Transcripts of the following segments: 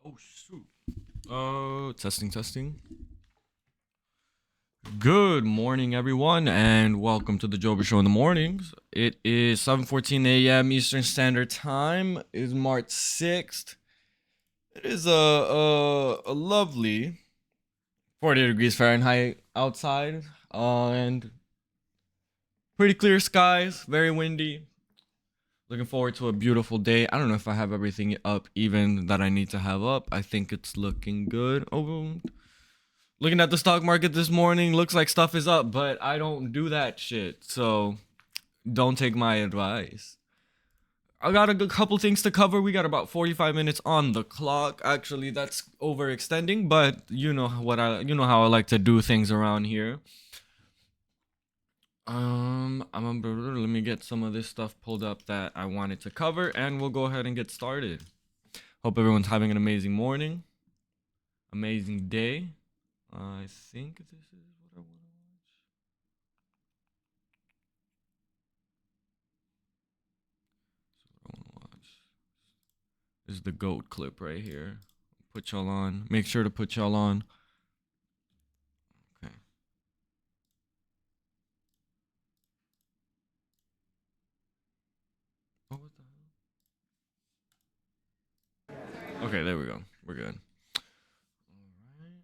Oh shoot. Testing, testing. Good morning, everyone, and welcome to the Joaber Show in the mornings. It is 7:14 a.m. Eastern Standard Time. It is March 6th. It is a lovely 40 degrees Fahrenheit outside, and pretty clear skies, very windy. Looking forward to a beautiful day. I don't know if I have everything up even that I need to have up. I think it's looking good. Oh, looking at the stock market this morning, looks like stuff is up, but I don't do that shit. So don't take my advice. I got a good couple things to cover. We got about 45 minutes on the clock. Actually, that's overextending, but you know how I like to do things around here. Let me get some of this stuff pulled up that I wanted to cover, and we'll go ahead and get started. Hope everyone's having an amazing morning, amazing day. I think this is what I want to watch. This is what I want to watch. This is the GOAT clip right here. Put y'all on. Make sure to put y'all on. Okay. Oh, what the hell? Okay, there we go. We're good. All right.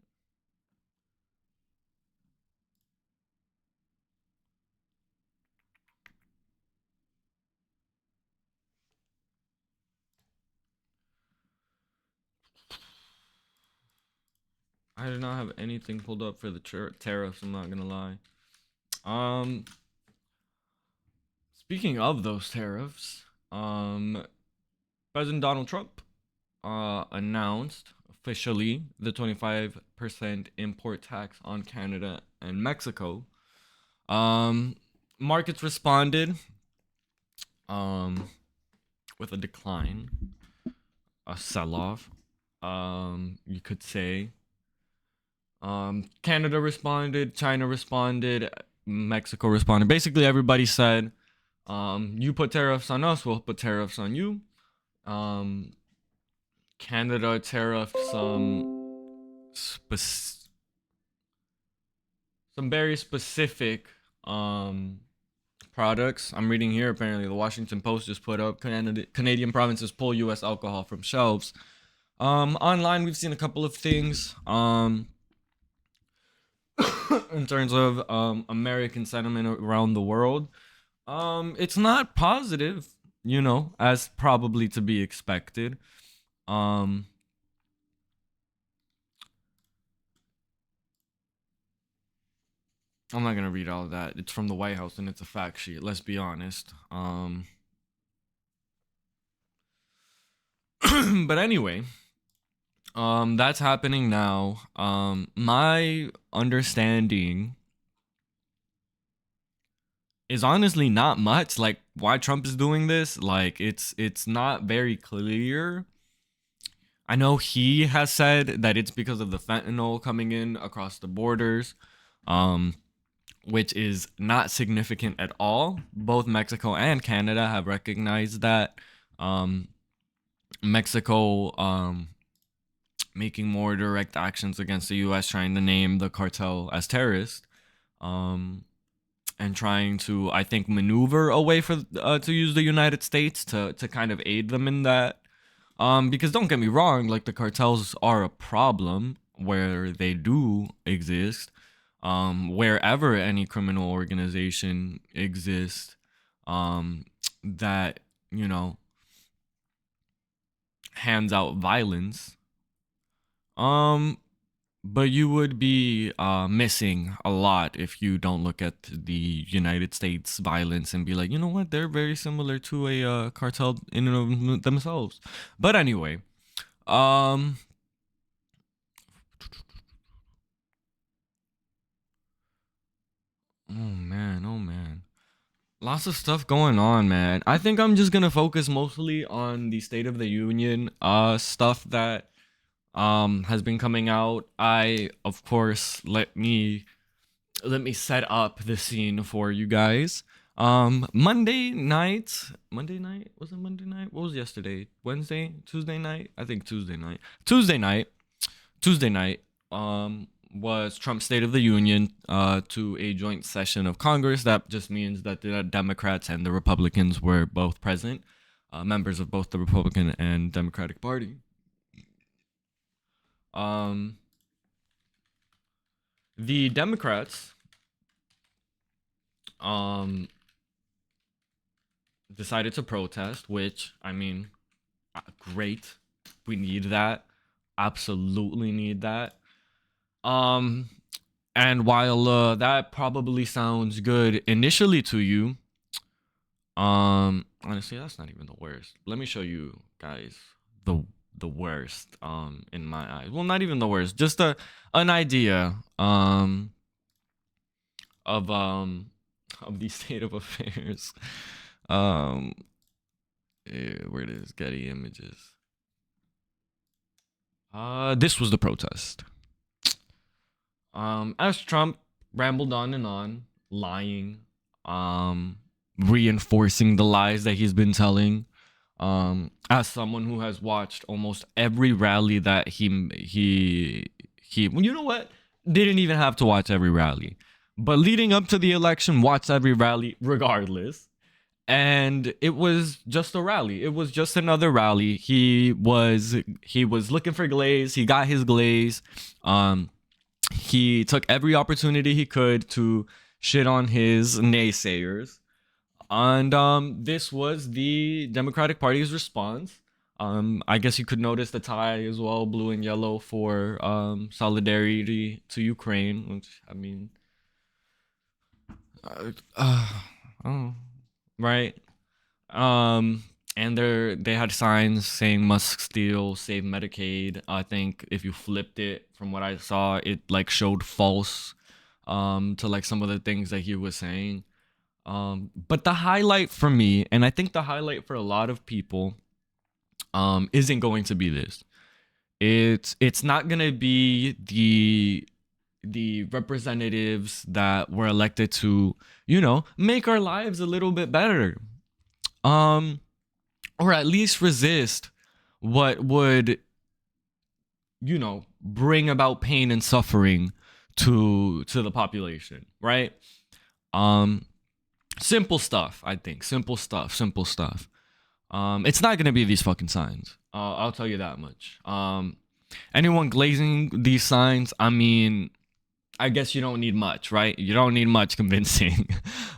I did not have anything pulled up for the tariffs. I'm not gonna lie. Um, Speaking of those tariffs, President Donald Trump announced officially the 25% import tax on Canada and Mexico. Um, Markets responded with a decline, a sell-off. You could say. Canada responded, China responded, Mexico responded. Basically, everybody said, "You put tariffs on us, we'll put tariffs on you." Um, Canada tariffed some very specific products. I'm reading here. Apparently, the Washington Post just put up Canadian provinces pull U.S. alcohol from shelves. Online, we've seen a couple of things. In terms of American sentiment around the world, it's not positive, as probably to be expected. Um, I'm not gonna read all of that. It's from the White House and it's a fact sheet. Let's be honest. But anyway, that's happening now. My understanding is honestly not much. Like why Trump is doing this, like it's not very clear. I know he has said that it's because of the fentanyl coming in across the borders, um, which is not significant at all. Both Mexico and Canada have recognized that. Um, Mexico making more direct actions against the U.S., trying to name the cartel as terrorist, and trying to, I think, maneuver a way for to use the United States to kind of aid them in that. Because don't get me wrong, like the cartels are a problem where they do exist. Wherever any criminal organization exists, that hands out violence. Um, but you would be missing a lot if you don't look at the United States violence and be like, you know what, they're very similar to a cartel in and of themselves. But anyway, um, oh man, lots of stuff going on, man. I think I'm just gonna focus mostly on the State of the Union stuff that has been coming out. I, of course, let me let me set up the scene for you guys. Monday night, was it Monday night? What was yesterday? Wednesday, Tuesday night? I think Tuesday night. Tuesday night was Trump's State of the Union to a joint session of Congress. That just means that the Democrats and the Republicans were both present, members of both the Republican and Democratic Party. The Democrats decided to protest, which, I mean, great. We need that. Absolutely need that. And while that probably sounds good initially to you, honestly, that's not even the worst. Let me show you guys the worst in my eyes. Well, not even the worst, just an idea of the state of affairs. Where it is, Getty Images. This was the protest. As Trump rambled on and on, lying, reinforcing the lies that he's been telling. As someone who has watched almost every rally that he you know what? Didn't even have to watch every rally. But leading up to the election, watched every rally regardless. And it was just a rally. It was just another rally. He was looking for glaze. He got his glaze. He took every opportunity he could to shit on his naysayers. And this was the Democratic Party's response. I guess you could notice the tie as well, blue and yellow, for solidarity to Ukraine, which, I mean, oh, right. And they had signs saying Musk steal, save Medicaid. I think if you flipped it, from what I saw, it like showed false to like some of the things that he was saying. But the highlight for me, and I think the highlight for a lot of people, isn't going to be this. It's not gonna be the representatives that were elected to, make our lives a little bit better. Or at least resist what would, bring about pain and suffering to the population, right? Simple stuff, I think. Simple stuff. It's not gonna be these fucking signs. I'll tell you that much. Anyone glazing these signs, I mean, I guess you don't need much, right? You don't need much convincing.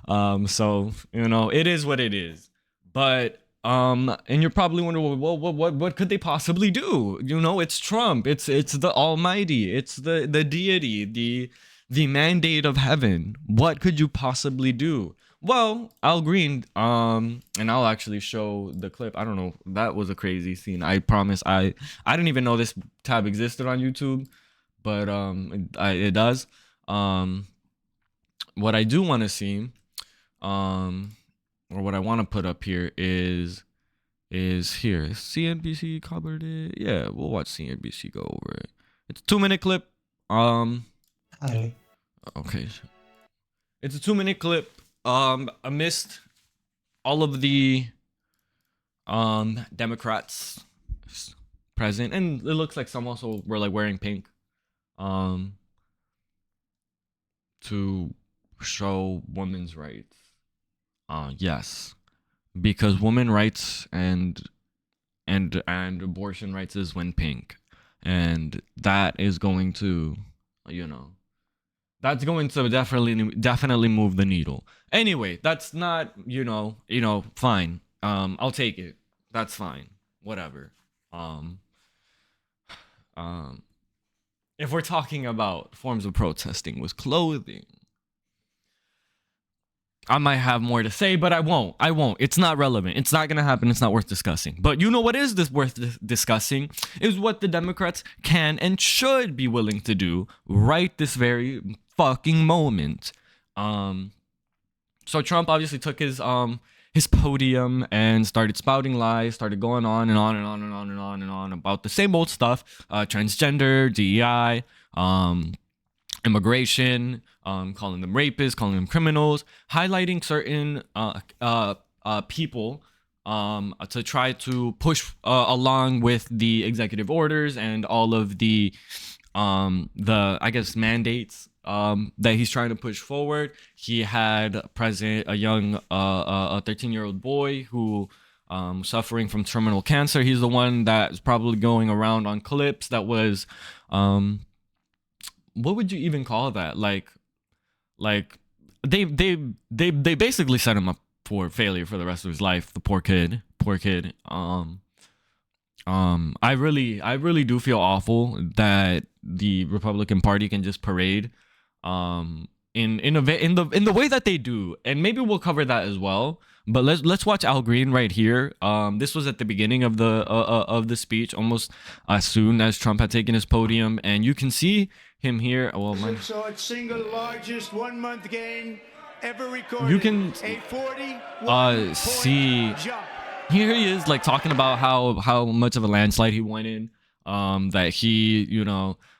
So it is what it is. But and you're probably wondering, well, what could they possibly do? It's Trump. It's the Almighty. It's the deity, the mandate of heaven. What could you possibly do? Well, Al Green, and I'll actually show the clip. I don't know. That was a crazy scene. I promise. I didn't even know this tab existed on YouTube, but it does. What I do want to see, or what I want to put up here is here. CNBC covered it. Yeah, we'll watch CNBC go over it. It's a 2-minute clip. Hi. Okay. It's a 2-minute clip. Amidst all of the Democrats present, and it looks like some also were like wearing pink, to show women's rights. Yes, because women rights and abortion rights is when pink, and that is going to, that's going to definitely move the needle. Anyway, that's not, fine. I'll take it. That's fine. Whatever. If we're talking about forms of protesting with clothing, I might have more to say, but I won't. It's not relevant. It's not going to happen. It's not worth discussing. But what is this worth discussing is what the Democrats can and should be willing to do right this very fucking moment. So Trump obviously took his podium and started spouting lies, started going on and on and on and on and on and on about the same old stuff, transgender, DEI, immigration, calling them rapists, calling them criminals, highlighting certain people to try to push along with the executive orders and all of the I guess mandates that he's trying to push forward. He had present a young a 13-year-old boy who suffering from terminal cancer. He's the one that's probably going around on clips that was what would you even call that? Like they basically set him up for failure for the rest of his life. The poor kid. I really do feel awful that the Republican Party can just parade in the way that they do, and maybe we'll cover that as well. But let's watch Al Green right here. This was at the beginning of the speech, almost as soon as Trump had taken his podium, and you can see him here. Well, so its single largest 1 month gain ever recorded. You can see jump. Here he is, like talking about how much of a landslide he went in. That he,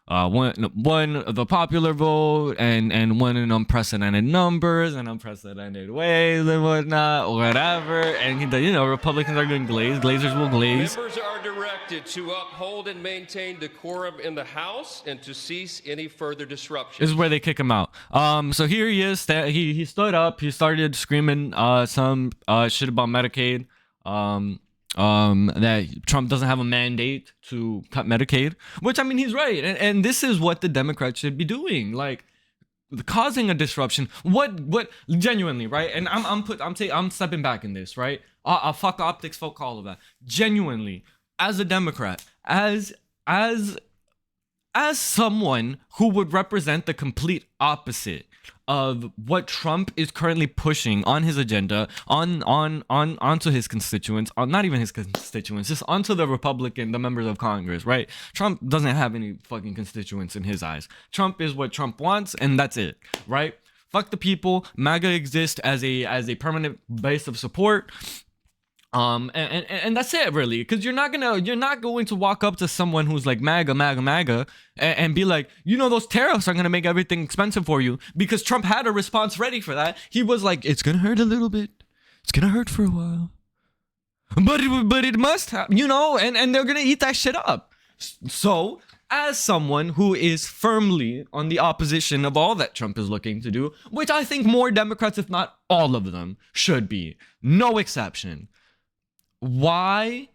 won the popular vote and won in unprecedented numbers and unprecedented ways and whatnot, whatever. And Republicans are going to glaze. Glazers will glaze. Members are directed to uphold and maintain decorum in the House and to cease any further disruption. This is where they kick him out. So here he is. He stood up. He started screaming some shit about Medicaid. That Trump doesn't have a mandate to cut Medicaid, which, I mean, he's right, and this is what the Democrats should be doing, like causing a disruption. What genuinely, right? And I'm stepping back in this, right? Fuck optics, fuck all of that. Genuinely, as a Democrat, as someone who would represent the complete opposite of what Trump is currently pushing on his agenda, onto his constituents, not even his constituents, just onto the members of Congress, right? Trump doesn't have any fucking constituents in his eyes. Trump is what Trump wants, and that's it, right? Fuck the people. MAGA exists as a permanent base of support. And that's it, really, because you're not going to walk up to someone who's like MAGA and be like, those tariffs are gonna make everything expensive for you, because Trump had a response ready for that. He was like, it's gonna hurt a little bit, it's gonna hurt for a while, but it must and they're gonna eat that shit up. So as someone who is firmly on the opposition of all that Trump is looking to do, which I think more Democrats, if not all of them, should be, no exception. Why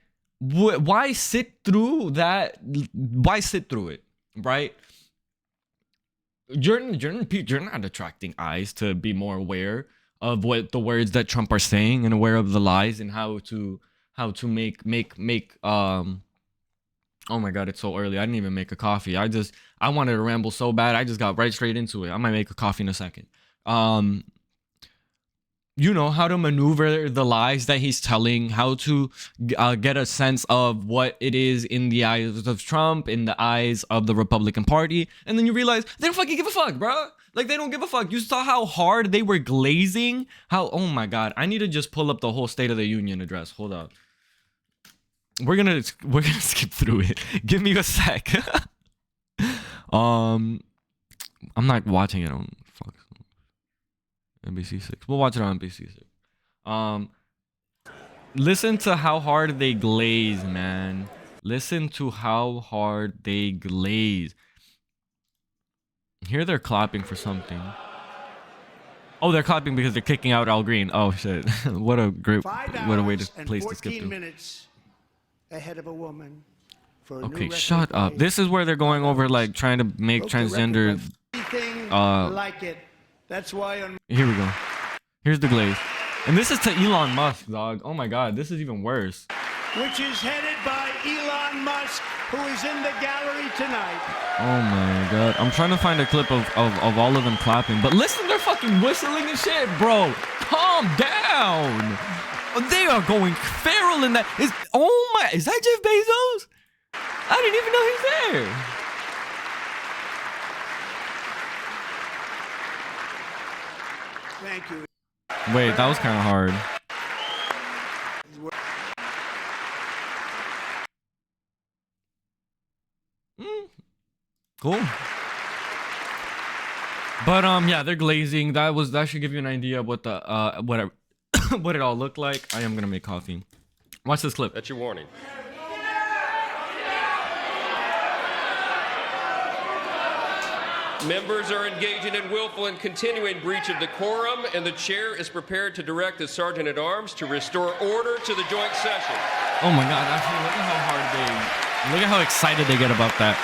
sit through that? Why sit through it, right? You're not attracting eyes to be more aware of what the words that Trump are saying and aware of the lies and how to make oh my god, it's so early. I didn't even make a coffee. I wanted to ramble so bad. I just got right straight into it. I might make a coffee in a second. How to maneuver the lies that he's telling, how to get a sense of what it is in the eyes of Trump, in the eyes of the Republican Party. And then you realize they don't fucking give a fuck, bro. Like, they don't give a fuck. You saw how hard they were glazing. Oh my god, I need to just pull up the whole State of the Union address. Hold up. We're gonna skip through it. Give me a sec. I'm not watching it on NBC6. We'll watch it on NBC6. Listen to how hard they glaze, man. Listen to how hard they glaze. Here they're clapping for something. Oh, they're clapping because they're kicking out Al Green. Oh shit. What a way to place to skip through. Minutes ahead of a woman. Okay, shut up. This is where they're going over, like, trying to make transgender like it. That's why here we go. Here's the glaze. And this is to Elon Musk, dog. Oh my god, this is even worse. Which is headed by Elon Musk, who is in the gallery tonight. Oh my god. I'm trying to find a clip of all of them clapping. But listen, they're fucking whistling and shit, bro. Calm down. They are going feral in that. Is that Jeff Bezos? I didn't even know he's there. Thank you. Wait, that was kind of hard. Cool. But yeah, they're glazing. That should give you an idea of what the what what it all looked like. I am gonna make coffee. Watch this clip. That's your warning. Members are engaging in willful and continuing breach of decorum, and the chair is prepared to direct the sergeant-at-arms to restore order to the joint session. Oh my God! Actually, look at how excited they get about that.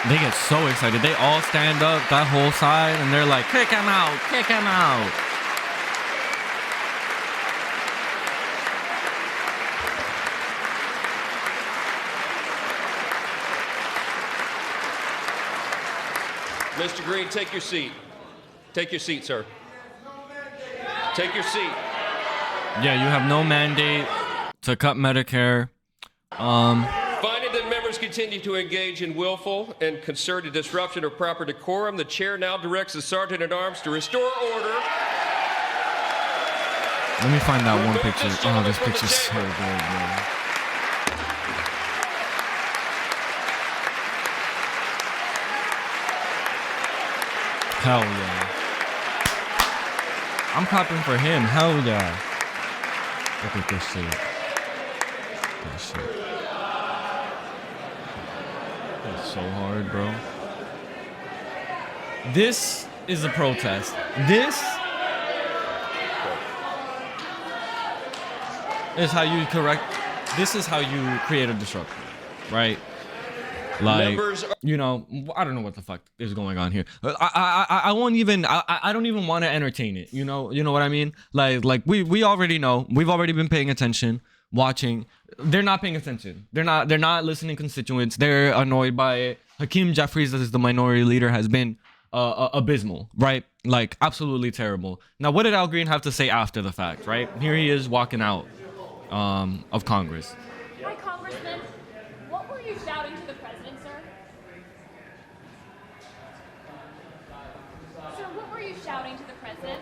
They get so excited. They all stand up, that whole side, and they're like, "Kick him out! Kick him out!" Mr. Green, take your seat. Take your seat, sir. Take your seat. Yeah, you have no mandate to cut Medicare. Finding that members continue to engage in willful and concerted disruption of proper decorum, the chair now directs the sergeant-at-arms to restore order. Let me find that one picture. Oh, this picture's so good, man. Hell yeah. I'm clapping for him. Hell yeah. Look at this shit. This shit. That's so hard, bro. This is a protest. This is how you this is how you create a disruption, right? Like, you know, I don't know what the fuck is going on here. I won't even. I don't even want to entertain it. You know what I mean? Like we already know. We've already been paying attention, watching. They're not paying attention. They're not listening constituents. They're annoyed by it. Hakeem Jeffries, as the minority leader, has been abysmal, right? Like absolutely terrible. Now, what did Al Green have to say after the fact? Right here, he is walking out of Congress. Hi, Congressman. What were you shouting to the president, sir? Sir, what were you shouting to the president?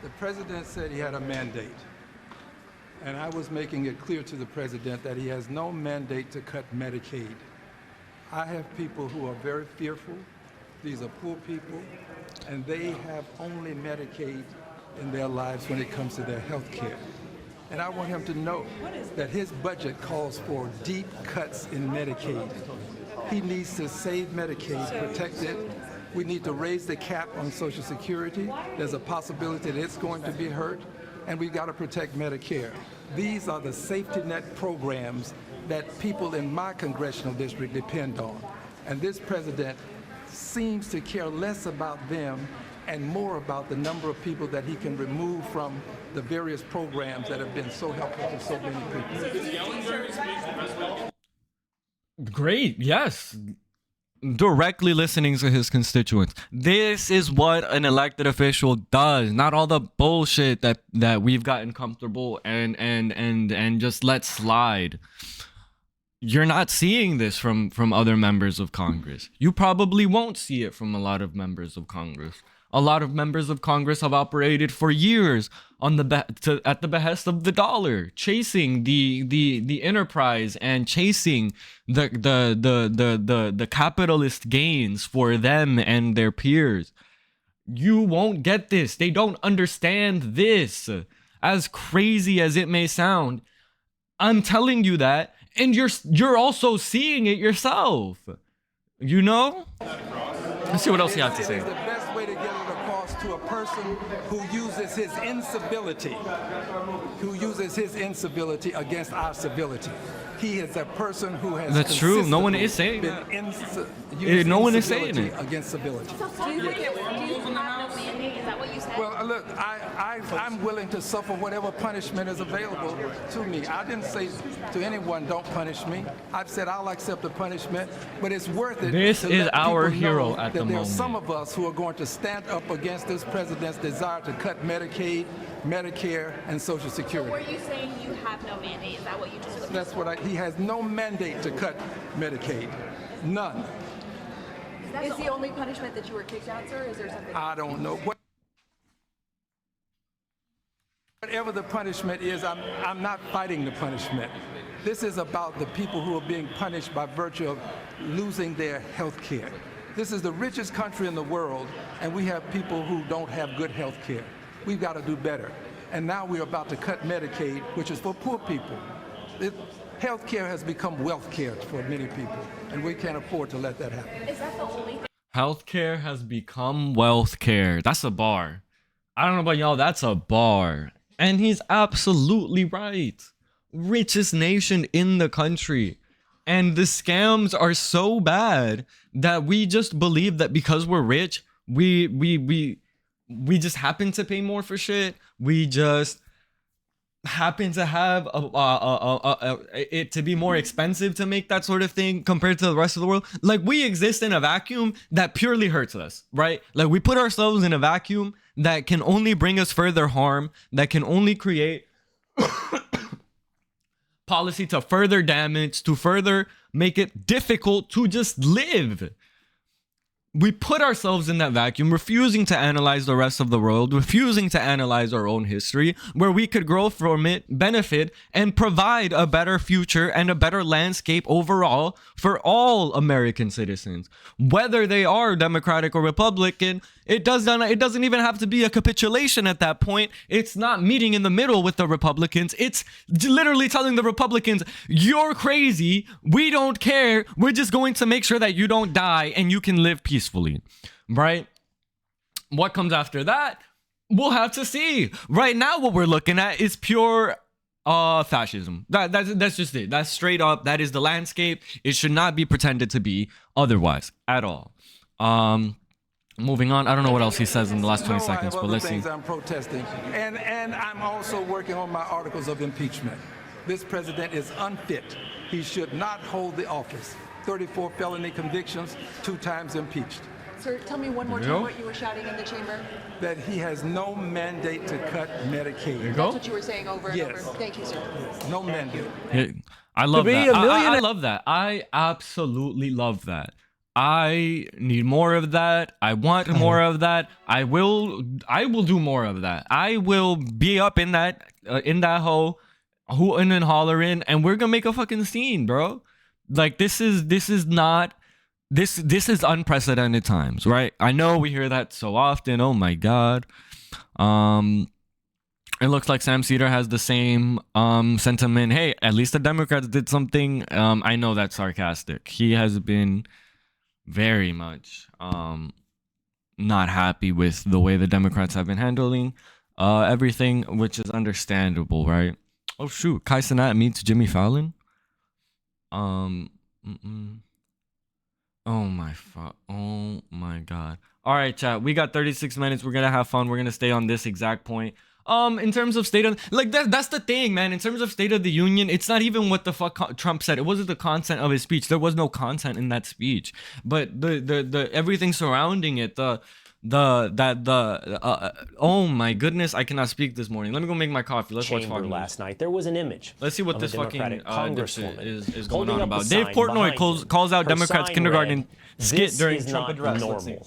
The president said he had a mandate. And I was making it clear to the president that he has no mandate to cut Medicaid. I have people who are very fearful. These are poor people, and they have only Medicaid in their lives when it comes to their health care. And I want him to know that his budget calls for deep cuts in Medicaid. He needs to save Medicaid, protect it. We need to raise the cap on Social Security. There's a possibility that it's going to be hurt. And we've got to protect Medicare. These are the safety net programs that people in my congressional district depend on. And this president seems to care less about them and more about the number of people that he can remove from the various programs that have been so helpful to so many people. Great, yes. Directly listening to his constituents. This is what an elected official does. Not all the bullshit that we've gotten comfortable and just let slide. You're not seeing this from other members of Congress. You probably won't see it from a lot of members of Congress. A lot of members of Congress have operated for years on at the behest of the dollar, chasing the enterprise and chasing the capitalist gains for them and their peers. You won't get this. They don't understand this. As crazy as it may sound, I'm telling you that, and you're also seeing it yourself. You know? Let's see what else he has to say. To a person who uses his incivility, against our civility. He is a person who has. That's true. No one is saying that. No one is saying it against civility. So do you have no mandate? Is that what you said? Well, look, I'm willing to suffer whatever punishment is available to me. I didn't say to anyone, don't punish me. I've said I'll accept the punishment, but it's worth it. This is our hero at the moment. There are some of us who are going to stand up against this president's desire to cut Medicaid, Medicare, and Social Security. So were you saying you have no mandate? Is that what you just said? That's what he has no mandate to cut Medicaid. None. Is the only punishment that you were kicked out, sir? Is there something? I don't know. Whatever the punishment is, I'm not fighting the punishment. This is about the people who are being punished by virtue of losing their health care. This is the richest country in the world, and we have people who don't have good health care. We've got to do better. And now we're about to cut Medicaid, which is for poor people. Health care has become wealth care for many people, and we can't afford to let that happen. Is that the only thing? Healthcare has become wealth care. That's a bar. I don't know about y'all, that's a bar. And he's absolutely right. Richest nation in the country. And the scams are so bad that we just believe that because we're rich, we just happen to pay more for shit. We just happen to have it to be more expensive to make that sort of thing compared to the rest of the world. Like, we exist in a vacuum that purely hurts us, right? Like, we put ourselves in a vacuum that can only bring us further harm, that can only create policy to further damage, to further make it difficult to just live. We put ourselves in that vacuum, refusing to analyze the rest of the world, refusing to analyze our own history, where we could grow from it, benefit, and provide a better future and a better landscape overall for all American citizens. Whether they are Democratic or Republican, it doesn't even have to be a capitulation at that point. It's not meeting in the middle with the Republicans. It's literally telling the Republicans, you're crazy. We don't care. We're just going to make sure that you don't die and you can live peacefully, right? What comes after that? We'll have to see. Right now, what we're looking at is pure fascism. That's just it. That's straight up. That is the landscape. It should not be pretended to be otherwise at all. Moving on. I don't know what else he says in the last 20 seconds, but let's see. I'm protesting, and I'm also working on my articles of impeachment. This president is unfit. He should not hold the office. 34 felony convictions, 2 times impeached. Sir, tell me one more time what you were shouting in the chamber. That he has no mandate to cut Medicaid. There you go. That's what you were saying over and over. Thank you, sir. Yes, no mandate. I love that. I love that. I absolutely love that. I need more of that. I want more of that. I will do more of that. I will be up in that hole, hooting and hollering, and we're gonna make a fucking scene, bro. Like, this is unprecedented times, right? I know we hear that so often. Oh my god. It looks like Sam Cedar has the same sentiment. Hey, at least the Democrats did something. I know that's sarcastic. He has been very much not happy with the way the Democrats have been handling everything, which is understandable, right? Oh shoot, Kai Cenat meets Jimmy Fallon. Oh my god. All right, chat, we got 36 minutes. We're gonna have fun. We're gonna stay on this exact point. In terms of state of, like, that's the thing, man. In terms of State of the Union, it's not even what the fuck Trump said. It wasn't the content of his speech. There was no content in that speech, but the everything surrounding it, oh my goodness, I cannot speak this morning. Let me go make my coffee. Let's watch Fox News. Last night there was an image. Let's see what this fucking congresswoman is going on about. Dave Portnoy calls out Democrats' kindergarten skit during Trump address. Normal.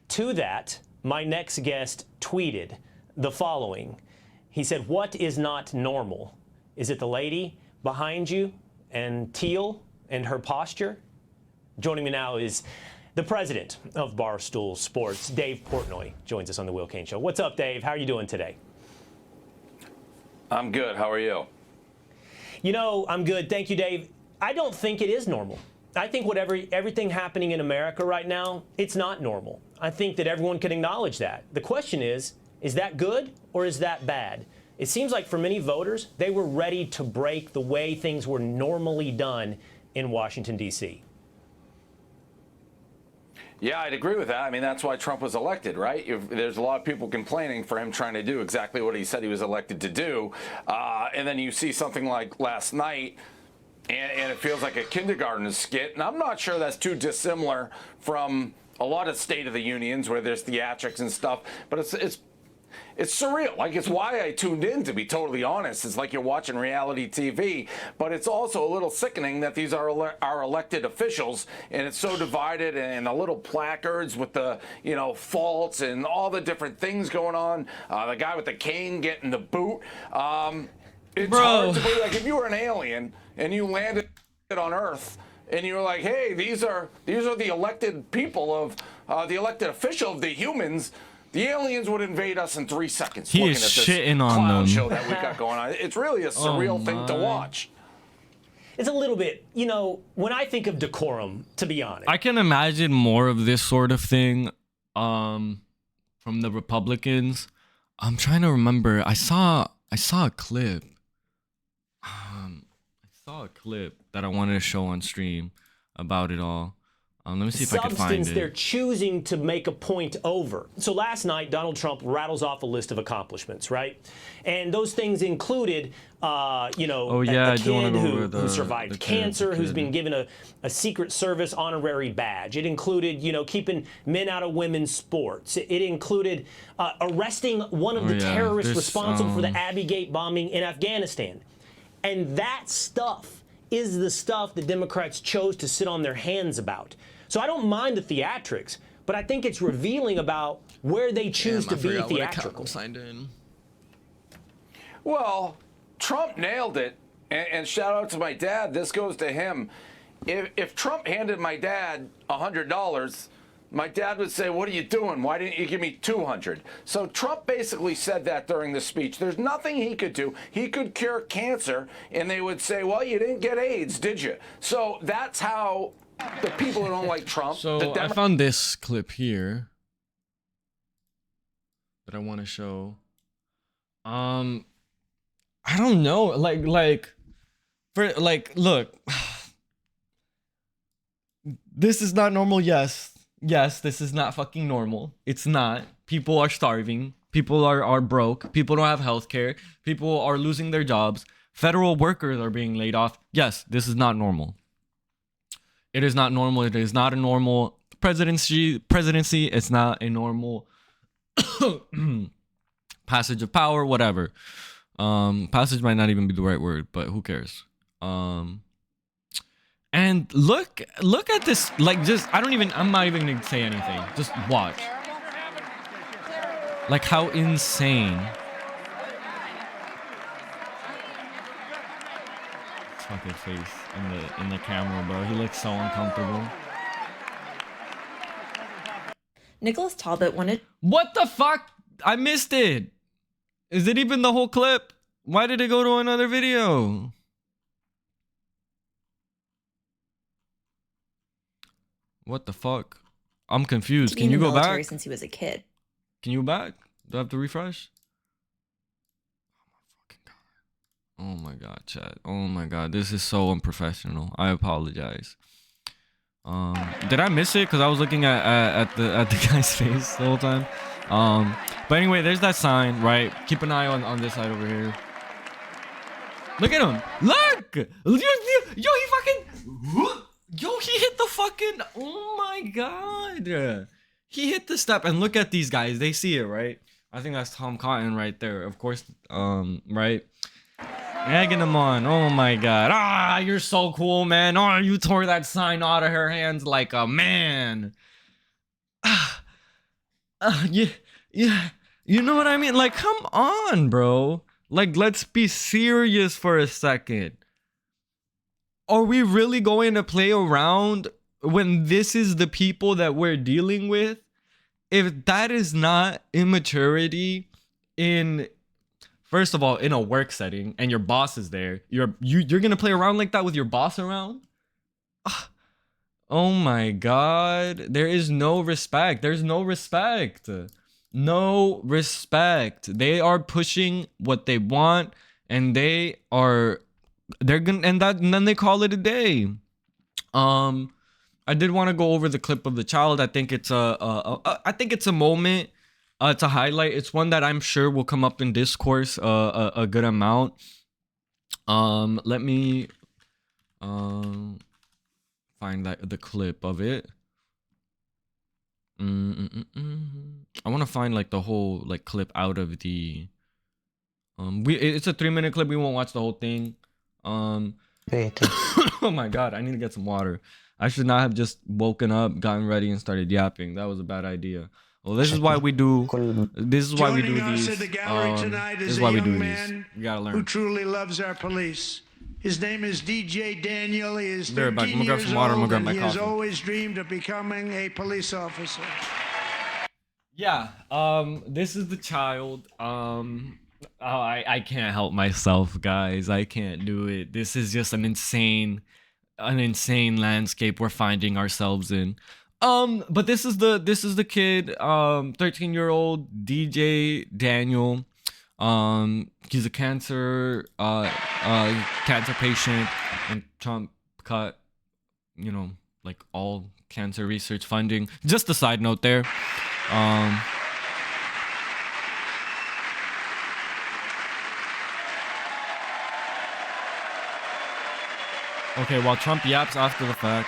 To that, my next guest tweeted the following. He said, "What is not normal? Is it the lady behind you and teal and her posture?" Joining me now is the president of Barstool Sports, Dave Portnoy, joins us on the Will Cain Show. What's up, Dave? How are you doing today? I'm good. How are you? You know, I'm good. Thank you, Dave. I don't think it is normal. I think everything happening in America right now, it's not normal. I think that everyone can acknowledge that. The question is that good or is that bad? It seems like for many voters, they were ready to break the way things were normally done in Washington, D.C. Yeah, I'd agree with that. I mean, that's why Trump was elected, right? There's a lot of people complaining for him trying to do exactly what he said he was elected to do. And then you see something like last night, and it feels like a kindergarten skit. And I'm not sure that's too dissimilar from a lot of State of the Unions where there's theatrics and stuff. But it's surreal. Like, it's why I tuned in, to be totally honest. It's like you're watching reality TV, but it's also a little sickening that these are elected officials, and it's so divided, and the little placards with the, faults and all the different things going on. The guy with the cane getting the boot. It's hard to believe, like, if you were an alien and you landed on Earth, and you were like, hey, these are the elected people of the elected official of the humans, the aliens would invade us in 3 seconds. He looking is at this shitting on clown them. show that we got going on. It's really a surreal thing to watch. It's a little bit, you know, when I think of decorum, to be honest. I can imagine more of this sort of thing from the Republicans. I'm trying to remember. I saw a clip. I saw a clip that I wanted to show on stream about it all. Let me see if I can find Substance it. they're choosing to make a point over. So last night, Donald Trump rattles off a list of accomplishments, right? And those things included, you know, a kid who survived cancer, who's been given a Secret Service honorary badge. It included, you know, keeping men out of women's sports. It included arresting one of the terrorists responsible for the Abbey Gate bombing in Afghanistan. And that stuff is the stuff the Democrats chose to sit on their hands about. So I don't mind the theatrics, but I think it's revealing about where they choose to be theatrical. Well, Trump nailed it, and shout out to my dad. This goes to him. If Trump handed my dad $100, my dad would say, what are you doing? Why didn't you give me $200? So Trump basically said that during the speech. There's nothing he could do. He could cure cancer, and they would say, well, you didn't get AIDS, did you? So that's how the people who don't like Trump. So I found this clip here that I want to show. I don't know, look, this is not normal. Yes, this is not fucking normal. It's not. People are starving. People are broke. People don't have health care. People are losing their jobs. Federal workers are being laid off. Yes, this is not normal. It is not normal. It is not a normal presidency. It's not a normal passage of power, whatever. Passage might not even be the right word, but who cares? And look at this, I'm not even gonna say anything. Just watch. Like how insane. Fucking face in the camera, bro. He looks so uncomfortable. Nicholas Talbot wanted. What the fuck? I missed it. Is it even the whole clip? Why did it go to another video? What the fuck? I'm confused. Can you go back? Since he was a kid. Can you back? Do I have to refresh? Oh my god, chat. Oh my god, this is so unprofessional. I apologize. Did I miss it? Cause I was looking at the guy's face the whole time. But anyway, there's that sign, right? Keep an eye on this side over here. Look at him. Look! Yo, he fucking... Yo, he hit the fucking... Oh my god. He hit the step. And look at these guys. They see it, right? I think that's Tom Cotton right there. Of course, right? Egging him on. Oh my god. Ah, you're so cool, man. Oh, you tore that sign out of her hands like a man. Yeah. You know what I mean? Like, come on, bro. Like, let's be serious for a second. Are we really going to play around when this is the people that we're dealing with? If that is not immaturity in, first of all, in a work setting and your boss is there, you're gonna play around like that with your boss around? Oh my god. There is no respect. There's no respect. No respect. They are pushing what they want, and they're gonna, and then they call it a day. I did want to go over the clip of the child. I think it's a moment to highlight. It's one that I'm sure will come up in discourse a good amount. Let me find the clip of it. I want to find like the whole like clip out of the it's a 3-minute clip. We won't watch the whole thing. Oh my god, I need to get some water. I should not have just woken up, gotten ready, and started yapping. That was a bad idea. Well, this is why we do. This is why we do these. Joining us in the gallery tonight this is is why a we young do man these. You gotta learn. who truly loves our police. His name is DJ Daniel. He is Be right back. 13 I'm gonna grab years some water. I'm old, gonna grab and my he has coffee. always dreamed of becoming a police officer. Yeah, this is the child. I can't help myself, guys. I can't do it. This is just an insane landscape we're finding ourselves in. But this is the kid, 13-year-old DJ Daniel. He's a cancer patient, and Trump cut, like all cancer research funding. Just a side note there. Okay, while Trump yaps after the fact.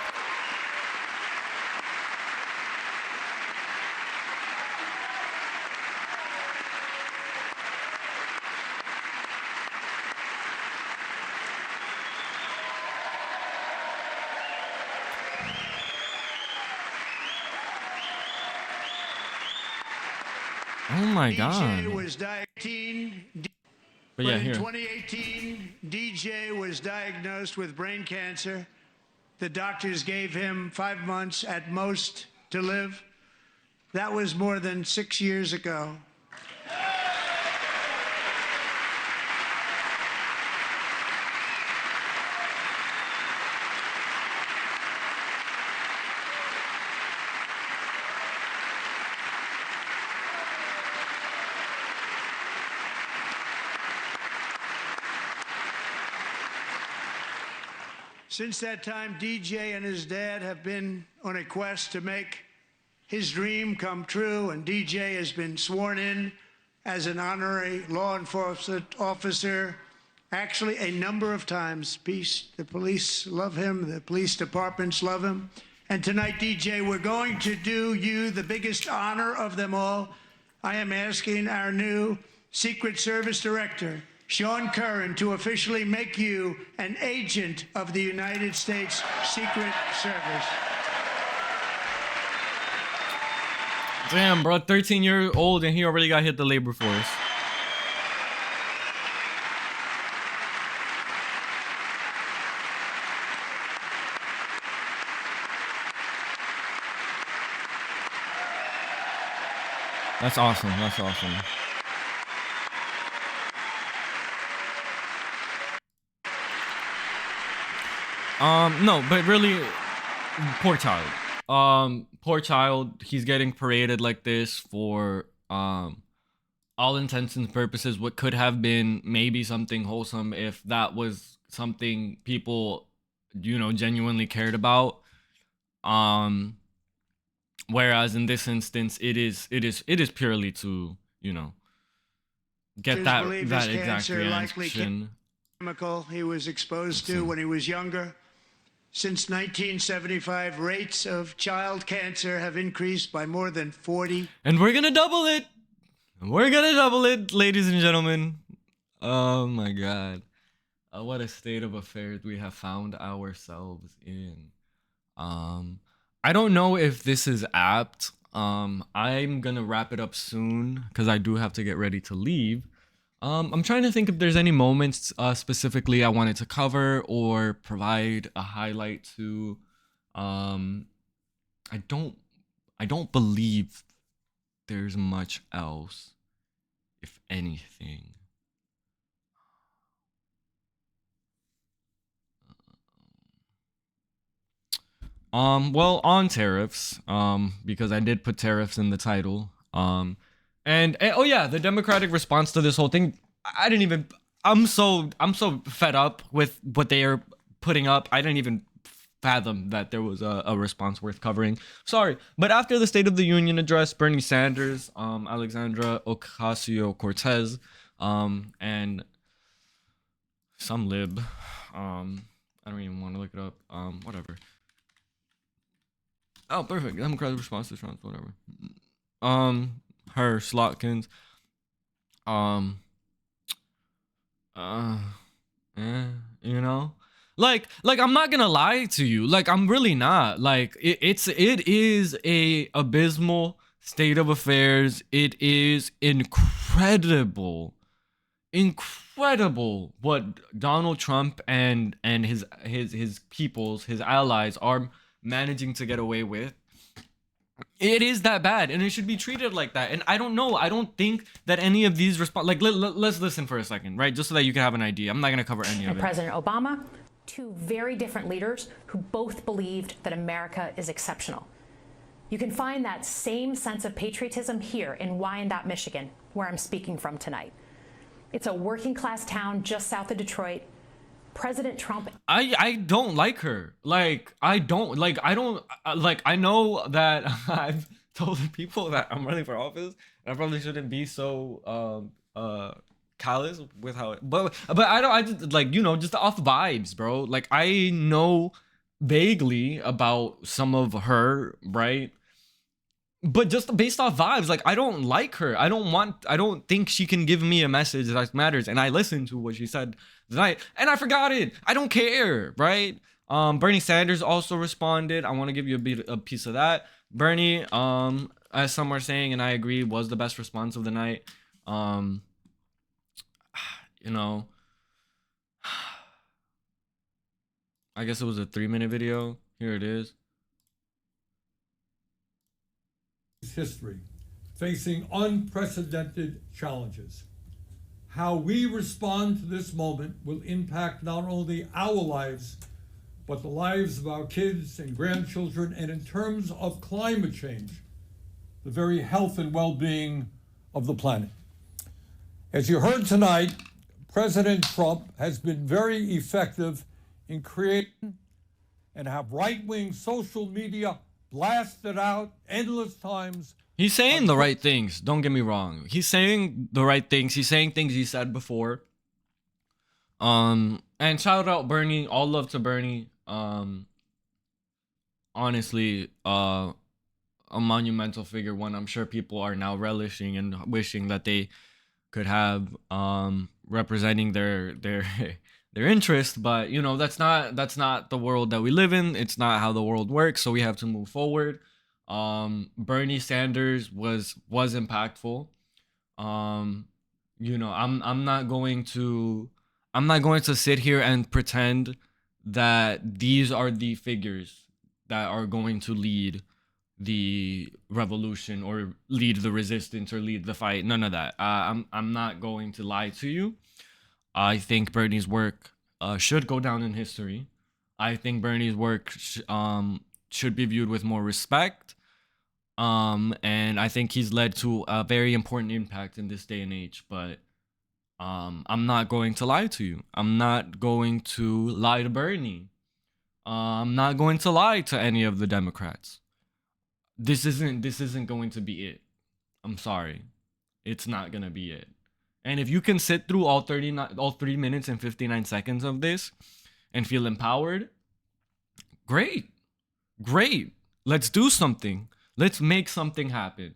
Oh my God. DJ was diagnosed. But yeah, in here. 2018, DJ was diagnosed with brain cancer. The doctors gave him 5 months at most to live. That was more than 6 years ago. Since that time, DJ and his dad have been on a quest to make his dream come true, and DJ has been sworn in as an honorary law enforcement officer, actually a number of times. The police love him, the police departments love him. And tonight, DJ, we're going to do you the biggest honor of them all. I am asking our new Secret Service Director, Sean Curran, to officially make you an agent of the United States Secret Service. Damn, bro, 13-year-old and he already got hit the labor force. That's awesome. That's awesome. No, but really, poor child. Poor child. He's getting paraded like this for all intents and purposes. What could have been maybe something wholesome if that was something people, genuinely cared about. Whereas in this instance, it is purely to, get that exact reaction. Chemical he was exposed to when he was younger. Since 1975, rates of child cancer have increased by more than 40. And we're gonna double it. We're gonna double it, ladies and gentlemen. Oh my God. What a state of affairs we have found ourselves in. I don't know if this is apt. I'm gonna wrap it up soon because I do have to get ready to leave. I'm trying to think if there's any moments specifically I wanted to cover or provide a highlight to. I don't believe there's much else, if anything. Well, on tariffs, because I did put tariffs in the title. And oh yeah, the Democratic response to this whole thing, I'm so fed up with what they are putting up. I didn't even fathom that there was a response worth covering. Sorry. But after the State of the Union address, Bernie Sanders, Alexandra Ocasio-Cortez, and some lib, I don't even want to look it up, whatever. Oh, perfect. Democratic response to Trump, whatever. Her Slotkins, like I'm not gonna lie to you, like I'm really not, like it is a abysmal state of affairs. It is incredible incredible what Donald Trump and his peoples, his allies are managing to get away with. It is that bad, and it should be treated like that. And I don't know. I don't think that any of these respond. Like, let's listen for a second, right? Just so that you can have an idea. I'm not gonna cover any of it. President Obama, two very different leaders who both believed that America is exceptional. You can find that same sense of patriotism here in Wyandotte, Michigan, where I'm speaking from tonight. It's a working class town just south of Detroit. President Trump. I don't like her. Like, I don't like I know that I've told people that I'm running for office, and I probably shouldn't be so callous with how but I just, like, you know, just off vibes, bro. Like, I know vaguely about some of her, right? But just based off vibes, like, I don't like her. I don't think she can give me a message that matters. And I listened to what she said tonight, and I forgot it. I don't care, right? Bernie Sanders also responded. I want to give you a piece of that. Bernie, as some are saying, and I agree, was the best response of the night. You know, I guess it was a 3-minute video. Here it is. History, facing unprecedented challenges. How we respond to this moment will impact not only our lives, but the lives of our kids and grandchildren, and in terms of climate change, the very health and well-being of the planet. As you heard tonight, President Trump has been very effective in creating and have right-wing social media blasted out endless times. He's saying the right things. Don't get me wrong. He's saying the right things. He's saying things he said before. And shout out Bernie. All love to Bernie. Honestly, a monumental figure, one I'm sure people are now relishing and wishing that they could have representing their their interest. But, you know, that's not the world that we live in. It's not how the world works, so we have to move forward. Bernie Sanders was impactful. You know, I'm not going to sit here and pretend that these are the figures that are going to lead the revolution or lead the resistance or lead the fight. None of that. I'm not going to lie to you. I think Bernie's work should go down in history. I think Bernie's work should be viewed with more respect. And I think he's led to a very important impact in this day and age. But I'm not going to lie to you. I'm not going to lie to Bernie. I'm not going to lie to any of the Democrats. This isn't going to be it. I'm sorry. It's not gonna be it. And if you can sit through all 3 minutes and 59 seconds of this and feel empowered, great. Let's do something. Let's make something happen.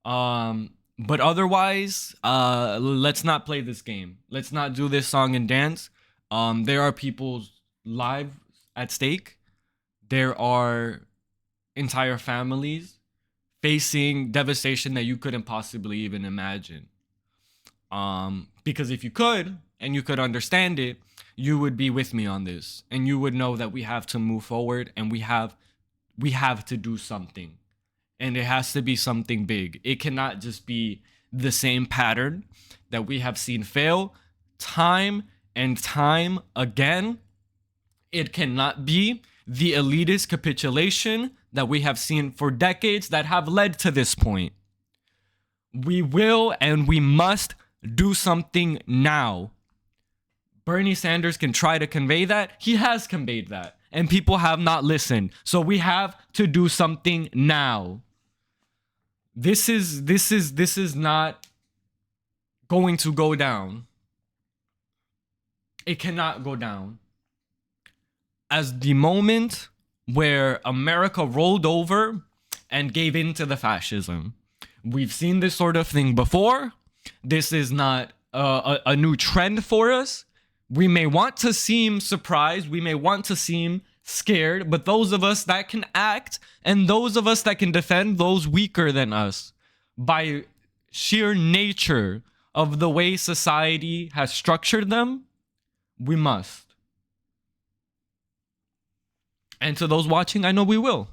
But otherwise, let's not play this game. Let's not do this song and dance. There are people's lives at stake. There are entire families facing devastation that you couldn't possibly even imagine. Because if you could, and you could understand it, you would be with me on this, and you would know that we have to move forward, and we have to do something, and it has to be something big. It cannot just be the same pattern that we have seen fail time and time again. It cannot be the elitist capitulation that we have seen for decades that have led to this point. We will and we must do something now. Bernie Sanders can try to convey that. He has conveyed that, and people have not listened. So we have to do something now. This is not going to go down. It cannot go down as the moment where America rolled over and gave in to the fascism. We've seen this sort of thing before. This is not a new trend for us. We may want to seem surprised. We may want to seem scared. But those of us that can act and those of us that can defend those weaker than us by sheer nature of the way society has structured them, we must. And to those watching, I know we will.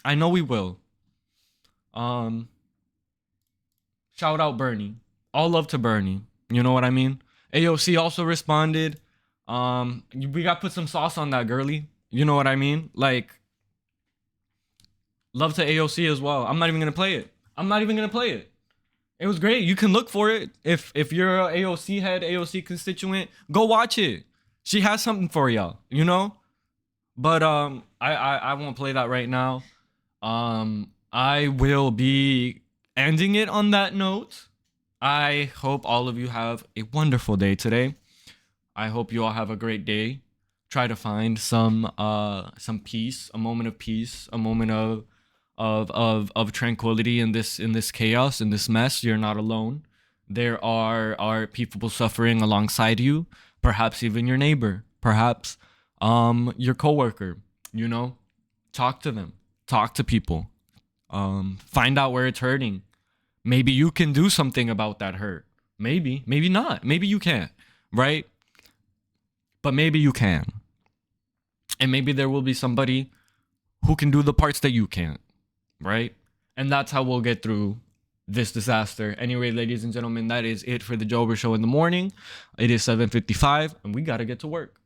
I know we will. Shout out Bernie. All love to Bernie. You know what I mean? AOC also responded. We got to put some sauce on that, girly. You know what I mean? Like, love to AOC as well. I'm not even gonna play it. It was great. You can look for it. If you're a AOC head, AOC constituent, go watch it. She has something for y'all, you know? But I won't play that right now. I will be ending it on that note. I hope all of you have a wonderful day today. I hope you all have a great day. Try to find some peace, a moment of peace, a moment of tranquility in this chaos, in this mess. You're not alone. There are people suffering alongside you, perhaps even your neighbor, perhaps your coworker. You know, talk to them, talk to people, find out where it's hurting. Maybe you can do something about that hurt. Maybe not. Maybe you can't, right? But maybe you can. And maybe there will be somebody who can do the parts that you can't, right? And that's how we'll get through this disaster. Anyway, ladies and gentlemen, that is it for the Joaber Show in the morning. It is 7:55 and we got to get to work.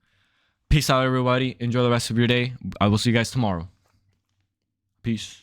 Peace out, everybody. Enjoy the rest of your day. I will see you guys tomorrow. Peace.